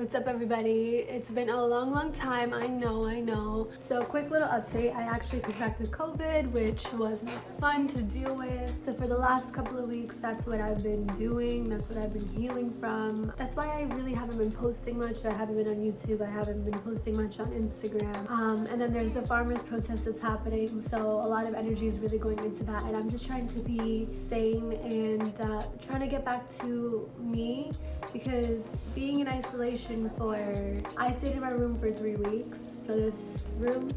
What's up, everybody? It's been a long time. I know. So quick little update. I actually contracted COVID, which was not fun to deal with. So for the last couple of weeks, that's what I've been doing. That's what I've been healing from. That's why I really haven't been posting much. I haven't been on YouTube. I haven't been posting much on Instagram. And then there's the farmers protest that's happening. So a lot of energy is really going into that. And I'm just trying to be sane and trying to get back to me, because being in isolation I stayed in my room for 3 weeks, so this room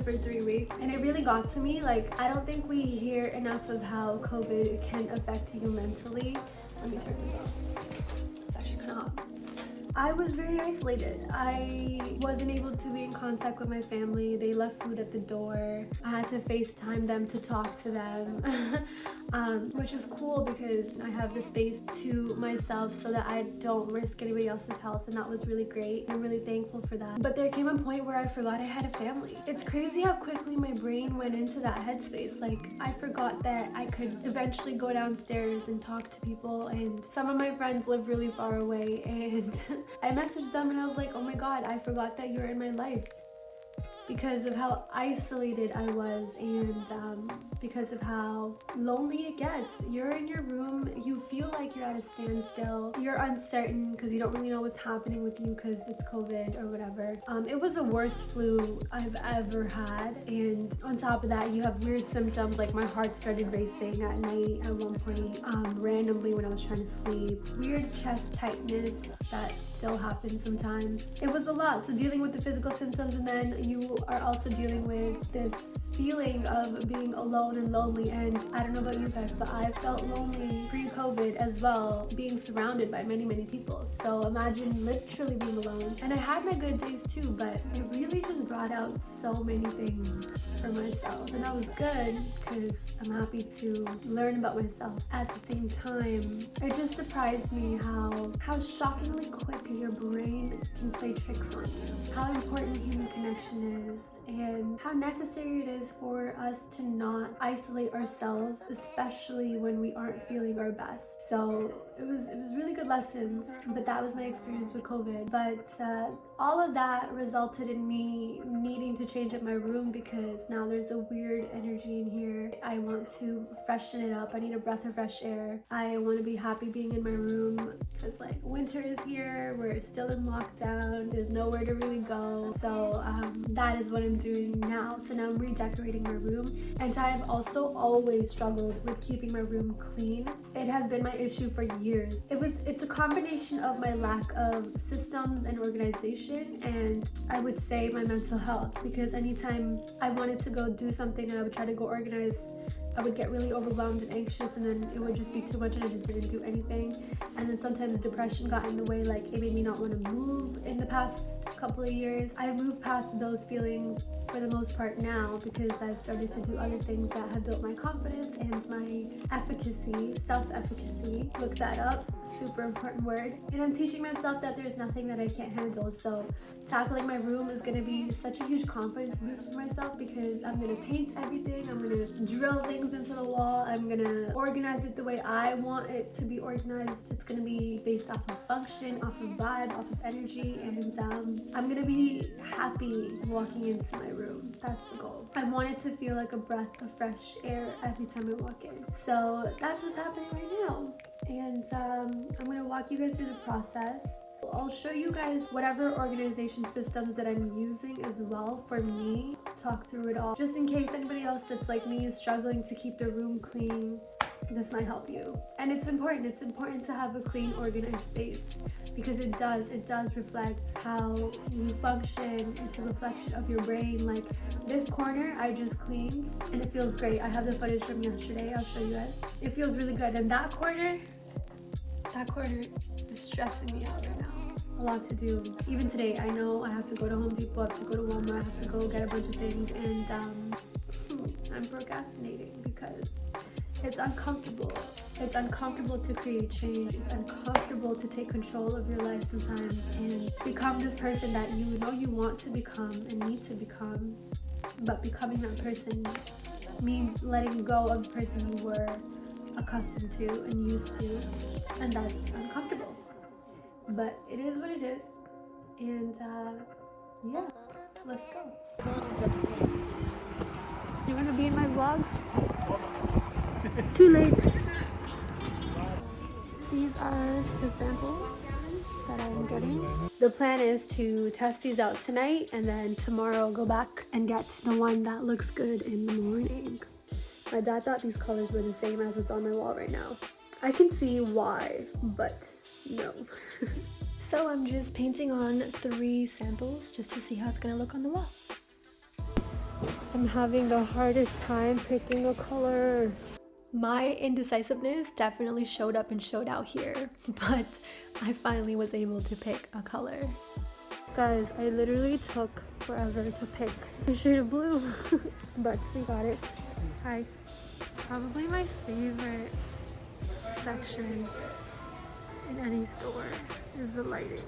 for 3 weeks, and it really got to me. Like, I don't think we hear enough of how COVID can affect you mentally. Let me turn this off. It's actually kind of hot. I was very isolated. I wasn't able to be in contact with my family. They left food at the door. I had to FaceTime them to talk to them, which is cool because I have the space to myself so that I don't risk anybody else's health, and that was really great. I'm really thankful for that. But there came a point where I forgot I had a family. It's crazy how quickly my brain went into that headspace. Like, I forgot that I could eventually go downstairs and talk to people, and some of my friends live really far away, and I messaged them and I was like, oh my god, I forgot that you're in my life, because of how isolated I was, and because of how lonely it gets. You're in your room, you feel like you're at a standstill, you're uncertain because you don't really know what's happening with you because it's COVID or whatever. It was the worst flu I've ever had, and on top of that you have weird symptoms, like my heart started racing at night at one point, randomly when I was trying to sleep, weird chest tightness that still happens sometimes. It was a lot. So dealing with the physical symptoms, and then you are also dealing with this feeling of being alone and lonely. And I don't know about you guys, but I felt lonely pre-COVID as well, being surrounded by many people. So imagine literally being alone. And I had my good days too, but it really just brought out so many things for myself, and that was good because I'm happy to learn about myself. At the same time, it just surprised me how shockingly quick your brain can play tricks on you, how important human connection is, and how necessary it is for us to not isolate ourselves, especially when we aren't feeling our best. So it was really good lessons, but that was my experience with COVID. But all of that resulted in me needing to change up my room, because now there's a weird energy in here. I want to freshen it up. I need a breath of fresh air. I want to be happy being in my room because, like, winter is here, we're still in lockdown, there's nowhere to really go. So that is what I'm doing now. So now I'm redecorating my room, and I've also always struggled with keeping my room clean. It has been my issue for years. It's a combination of my lack of systems and organization, and I would say my mental health, because anytime I wanted to go do something and I would try to go organize, I would get really overwhelmed and anxious, and then it would just be too much and I just didn't do anything. And then sometimes depression got in the way, like it made me not want to move in the past couple of years. I've moved past those feelings for the most part now, because I've started to do other things that have built my confidence and my efficacy, self-efficacy. Look that up, super important word. And I'm teaching myself that there's nothing that I can't handle. So tackling my room is going to be such a huge confidence boost for myself, because I'm going to paint everything, I'm going to drill things into the wall, I'm going to organize it the way I want it to be organized. It's going to be based off of function, off of vibe, off of energy, and I'm going to be happy walking into my room. That's the goal. I want it to feel like a breath of fresh air every time I walk in. So that's what's happening right now, and I'm going to walk you guys through the process. I'll show you guys whatever organization systems that I'm using as well for me, talk through it all, just in case anybody else that's like me is struggling to keep their room clean. This might help you. And it's important to have a clean, organized space, because it does reflect how you function. It's a reflection of your brain. Like this corner I just cleaned and it feels great. I have the footage from yesterday, I'll show you guys. It feels really good. And that corner is stressing me out right now. A lot to do. Even today, I know I have to go to Home Depot, I have to go to Walmart, I have to go get a bunch of things, and I'm procrastinating because it's uncomfortable. It's uncomfortable to create change. It's uncomfortable to take control of your life sometimes and become this person that you know you want to become and need to become. But becoming that person means letting go of the person you were accustomed to and used to, and that's uncomfortable. But it is what it is. And yeah, let's go. You wanna be in my vlog? Too late. These are the samples that I'm getting. The plan is to test these out tonight and then tomorrow go back and get the one that looks good in the morning. My dad thought these colors were the same as what's on my wall right now. I can see why, but no. So I'm just painting on 3 samples just to see how it's gonna look on the wall. I'm having the hardest time picking a color. My indecisiveness definitely showed up and showed out here, but I finally was able to pick a color. Guys, I literally took forever to pick the shade of blue, but we got it. Hi. Probably my favorite section in any store is the lighting.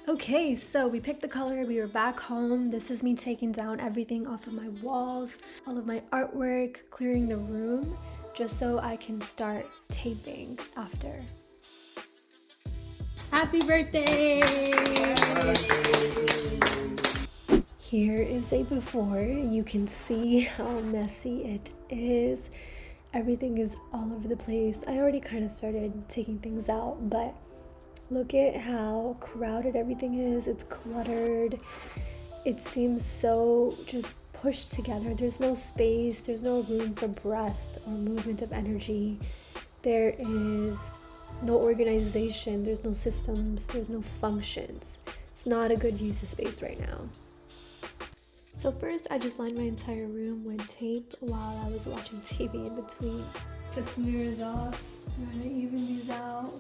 Okay, so we picked the color, we were back home. This is me taking down everything off of my walls, all of my artwork, clearing the room, just so I can start taping after. Happy birthday! Here is a before. You can see how messy it is. Everything is all over the place. I already kind of started taking things out, but look at how crowded everything is. It's cluttered. It seems so just pushed together. There's no space. There's no room for breath or movement of energy. There is no organization. There's no systems. There's no functions. It's not a good use of space right now. So first, I just lined my entire room with tape while I was watching TV in between. Took the mirrors off. I'm gonna even these out.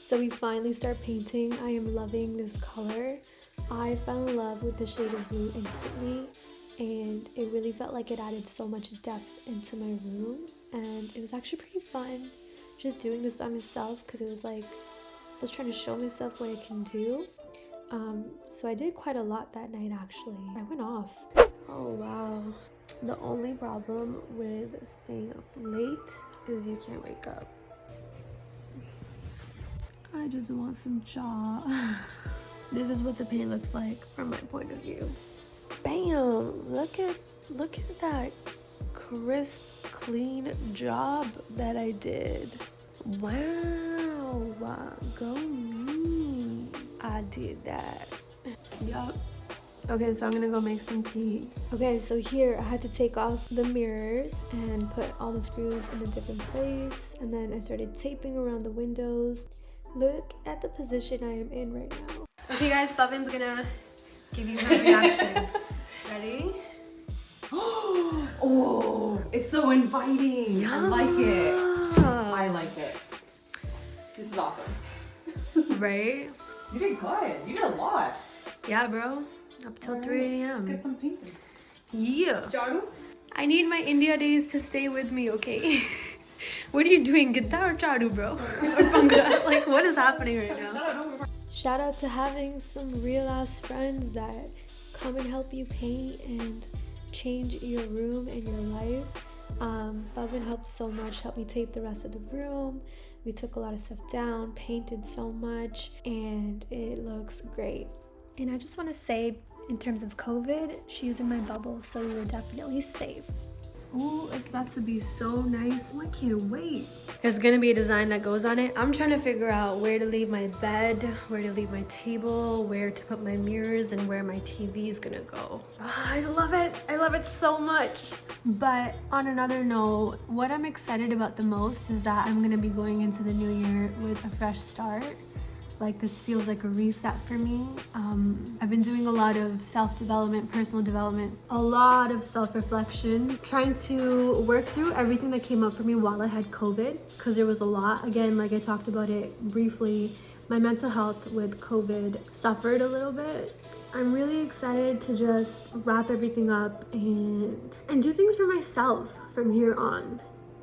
So we finally start painting. I am loving this color. I fell in love with the shade of blue instantly, and it really felt like it added so much depth into my room, and it was actually pretty fun just doing this by myself because it was like I was trying to show myself what I can do. So I did quite a lot that night actually. I went off. Oh wow. The only problem with staying up late is you can't wake up. I just want some jaw. This is what the paint looks like from my point of view. Bam! Look at that crisp, clean job that I did. Wow, go me. I did that. Yup. Okay, so I'm gonna go make some tea. Okay, so here I had to take off the mirrors and put all the screws in a different place, and then I started taping around the windows. Look at the position I am in right now. Okay guys, Bubin's gonna give you her reaction. Ready? Oh, it's so inviting. Yeah. I like it. I like it. This is awesome. Right? You did good. You did a lot. Yeah, bro. Up till 3 a.m. Let's get some painting. Yeah. Jaru? I need my India days to stay with me, okay? What are you doing? Gitta or Chadu, bro? Or Banga? Like, what is happening right now? Shout out to having some real ass friends that come and help you paint and change your room and your life. Bubin helped so much, helped me tape the rest of the room. We took a lot of stuff down, painted so much, and it looks great. And I just want to say, in terms of COVID, she's in my bubble, so we were definitely safe. Ooh, it's about to be so nice. I can't wait. There's gonna be a design that goes on it. I'm trying to figure out where to leave my bed, where to leave my table, where to put my mirrors, and where my TV is gonna go. Oh, I love it. I love it so much. But on another note, what I'm excited about the most is that I'm gonna be going into the new year with a fresh start. Like, this feels like a reset for me. I've been doing a lot of self-development, personal development, a lot of self-reflection, trying to work through everything that came up for me while I had COVID, because there was a lot. Again, like I talked about it briefly, my mental health with COVID suffered a little bit. I'm really excited to just wrap everything up and do things for myself from here on.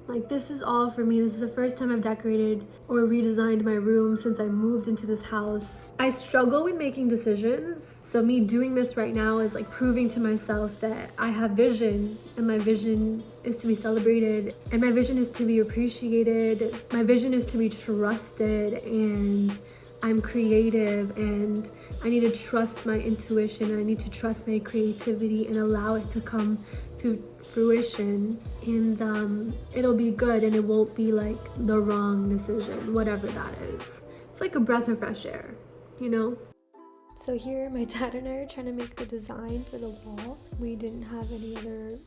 Like, this is all for me. This is the first time I've decorated or redesigned my room since I moved into this house. I struggle with making decisions. So me doing this right now is like proving to myself that I have vision, and my vision is to be celebrated, and my vision is to be appreciated. My vision is to be trusted, and I'm creative and I need to trust my intuition. I need to trust my creativity and allow it to come to fruition, and it'll be good and it won't be like the wrong decision, whatever that is. It's like a breath of fresh air, you know? So here my dad and I are trying to make the design for the wall. We didn't have any other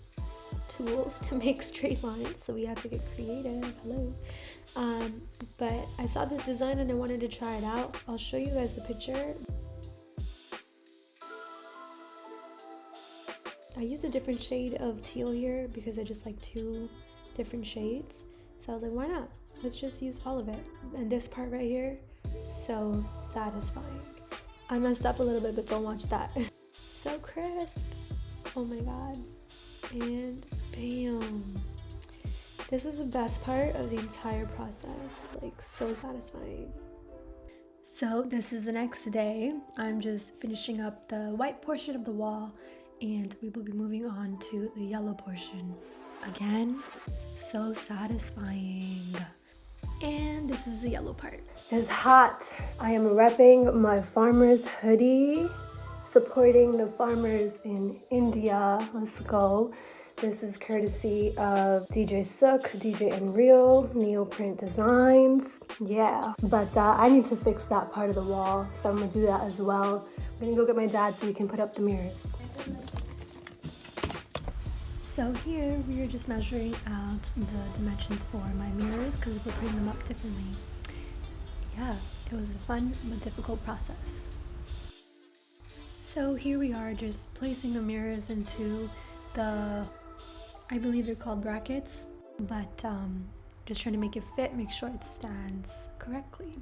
tools to make straight lines, so we had to get creative. Hello. But I saw this design and I wanted to try it out. I'll show you guys the picture. I used a different shade of teal here because I just like 2 different shades. So I was like, why not? Let's just use all of it. And this part right here, so satisfying. I messed up a little bit, but don't watch that. So crisp. Oh my god. And bam. This was the best part of the entire process. Like, so satisfying. So this is the next day. I'm just finishing up the white portion of the wall, and we will be moving on to the yellow portion. Again, so satisfying. And this is the yellow part. It's hot. I am repping my farmer's hoodie, supporting the farmers in India. Let's go. This is courtesy of DJ Sook, DJ Enreal, Neoprint Designs. Yeah, but I need to fix that part of the wall, so I'm gonna do that as well. I'm gonna go get my dad so we can put up the mirrors. So here we are just measuring out the dimensions for my mirrors because we're putting them up differently. Yeah, it was a fun but difficult process. So here we are just placing the mirrors into the, I believe they're called brackets, but just trying to make it fit, make sure it stands correctly.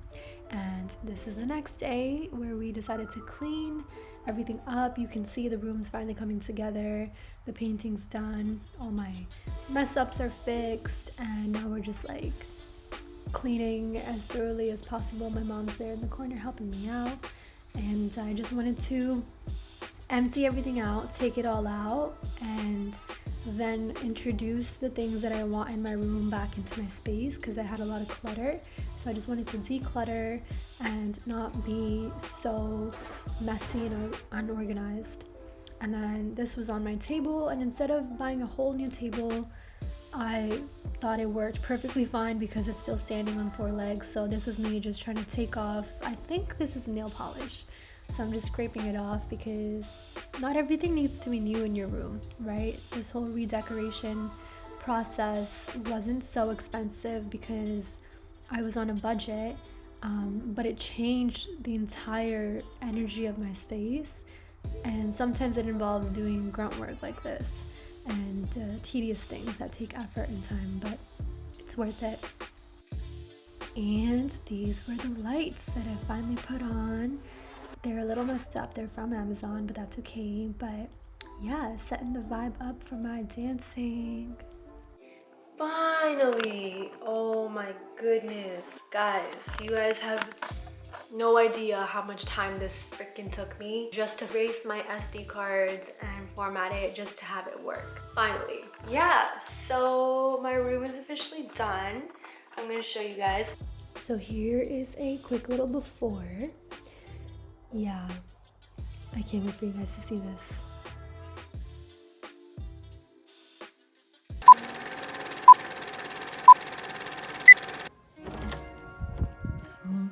And this is the next day where we decided to clean everything up. You can see the room's finally coming together. The painting's done. All my mess ups are fixed. And now we're just like cleaning as thoroughly as possible. My mom's there in the corner helping me out. And I just wanted to empty everything out, take it all out, and then introduce the things that I want in my room back into my space because I had a lot of clutter. So I just wanted to declutter and not be so messy and unorganized. And then this was on my table, and instead of buying a whole new table, I thought it worked perfectly fine because it's still standing on 4 legs. So this was me just trying to take off, I think this is nail polish. So I'm just scraping it off because not everything needs to be new in your room, right? This whole redecoration process wasn't so expensive because I was on a budget, but it changed the entire energy of my space. And sometimes it involves doing grunt work like this and tedious things that take effort and time, but it's worth it. And these were the lights that I finally put on. They're a little messed up. They're from Amazon, but that's okay. But yeah, setting the vibe up for my dancing. Finally! Oh my goodness. Guys, you guys have no idea how much time this freaking took me just to erase my SD cards and format it just to have it work. Finally. Yeah, so my room is officially done. I'm gonna show you guys. So here is a quick little before. Yeah, I can't wait for you guys to see this.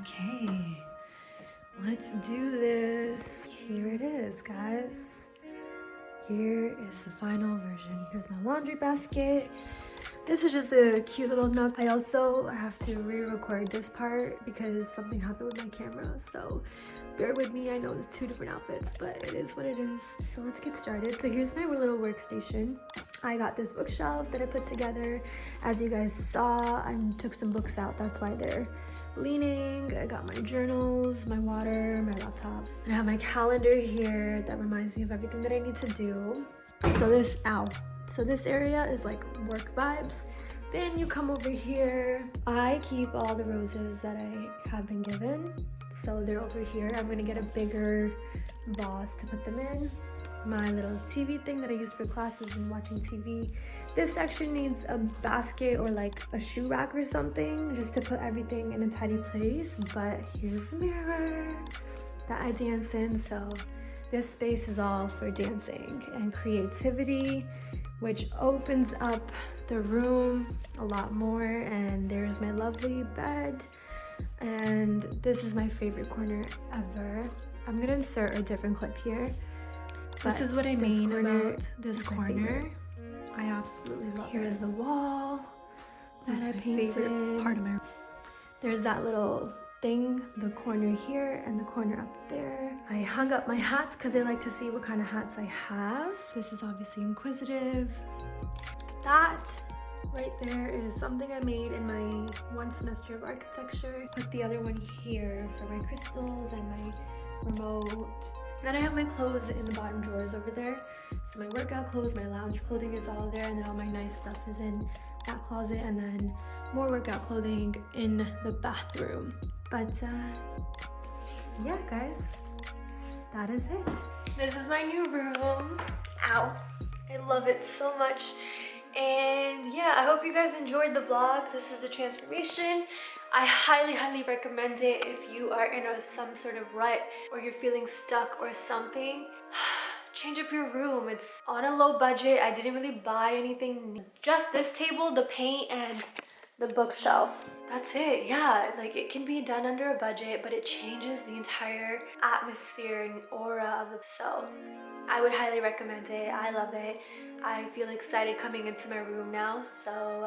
Okay, let's do this. Here it is, guys. Here is the final version. Here's my laundry basket. This is just a cute little nook. I also have to re-record this part because something happened with my camera, so bear with me. I know it's 2 different outfits, but it is what it is. So let's get started. So here's my little workstation. I got this bookshelf that I put together. As you guys saw, I took some books out. That's why they're leaning. I got my journals, my water, my laptop. And I have my calendar here that reminds me of everything that I need to do. So this area is like work vibes. Then you come over here. I keep all the roses that I have been given. So they're over here. I'm gonna get a bigger vase to put them in. my little TV thing that I use for classes and watching TV. This section needs a basket or like a shoe rack or something just to put everything in a tidy place. But here's the mirror that I dance in. So this space is all for dancing and creativity, which opens up the room a lot more. And there's my lovely bed. And this is my favorite corner ever. I'm gonna insert a different clip here. This is what I mean about this corner. I absolutely love it. Here's the wall that I painted. Favorite part of my room. There's that little thing, the corner here and the corner up there. I hung up my hats because I like to see what kind of hats I have. This is obviously inquisitive. That right there is something I made in my one semester of architecture. Put the other one here for my crystals and my remote. Then I have my clothes in the bottom drawers over there. So my workout clothes, my lounge clothing is all there, and then all my nice stuff is in that closet, and then more workout clothing in the bathroom. But yeah, guys, that is it. This is my new room. Ow. I love it so much. And yeah, I hope you guys enjoyed the vlog. This is a transformation. I highly recommend it if you are in some sort of rut or you're feeling stuck or something. Change up your room. It's on a low budget. I didn't really buy anything. Just this table, the paint, and the bookshelf. That's it. Yeah, like it can be done under a budget, but it changes the entire atmosphere and aura of it. So I would highly recommend it. I love it. I feel excited coming into my room now. So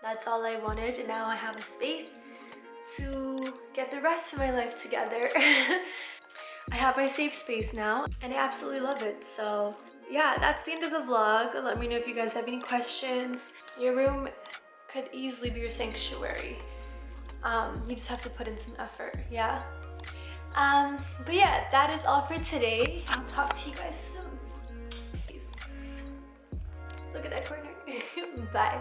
that's all I wanted. And now I have a space to get the rest of my life together. I have my safe space now and I absolutely love it. So yeah, that's the end of the vlog. Let me know if you guys have any questions. Your room could easily be your sanctuary. You just have to put in some effort, yeah? But yeah, that is all for today. I'll talk to you guys soon. Peace. Look at that corner. Bye.